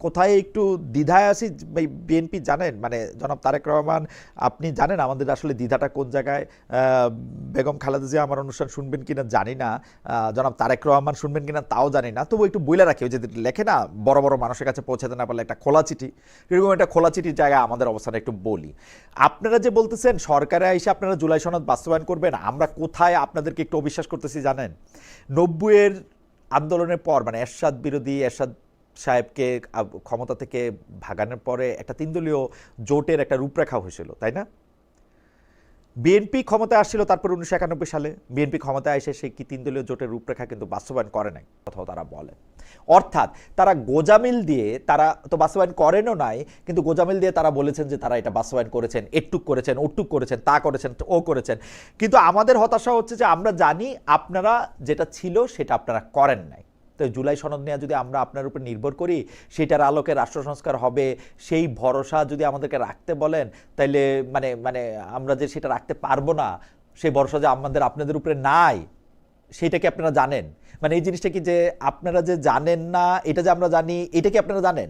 কোথায় একটু দ্বিধায় আছি বিএনপি জানেন, মানে জনাব তারেক রহমান আপনি জানেন আমাদের আসলে দ্বিধাটা কোন জায়গায়। বেগম খালেদা জিয়া আমার অনুষ্ঠান শুনবেন কিনা জানি না, জনাব তারেক রহমান শুনবেন কিনা তাও জানি না, তবু একটু বইলা রাখি, ওই যে লেখে না বড় বড় মানুষের কাছে পৌঁছাতে না পারলে একটা খোলা চিঠি, এরকম একটা খোলা চিঠির জায়গায় আমাদের অবস্থাটা একটু বলি। আপনারা যে বলতেছেন সরকারে এসে আপনারা জুলাই সনদ বাস্তবায়ন করবেন, আমরা কোথায় আপনাদেরকে একটু অবিশ্বাস করতেছি জানেন? 90-এর আন্দোলনের পর, মানে এরশাদ বিরোধী, এরশাদ সাহেবকে ক্ষমতা থেকে ভাগানোর পরে একটা 3 দলীয় জোটের একটা রূপরেখা হয়েছিল, তাই না? বিএনপি ক্ষমতায় আসছিল তারপর 1991 সালে, বিএনপি ক্ষমতায় এসে সেই কি 3 দলীয় জোটের রূপরেখা কিন্তু বাস্তবায়ন করে নাই, কথাও তারা বলে। অর্থাৎ তারা গোজামিল দিয়ে, তারা তো বাস্তবায়ন করেনও নাই, কিন্তু গোজামিল দিয়ে তারা বলেছেন যে তারা এটা বাস্তবায়ন করেছেন, এটুক করেছেন, ওটুক করেছেন, তা করেছেন, ও করেছেন। কিন্তু আমাদের হতাশা হচ্ছে যে আমরা জানি আপনারা যেটা ছিল সেটা আপনারা করেন নাই। তো জুলাই সনদ নিয়ে যদি আমরা আপনার উপর নির্ভর করি, সেটার আলোকে রাষ্ট্র সংস্কার হবে, সেই ভরসা যদি আমাদেরকে রাখতে বলেন, তাইলে মানে মানে আমরা যে সেটা রাখতে পারবো না, সেই ভরসা যে আমাদের আপনাদের উপরে নাই, সেটা কি আপনারা জানেন? মানে এই জিনিসটা কি যে আপনারা যে জানেন না, এটা যে আমরা জানি, এটা কি আপনারা জানেন?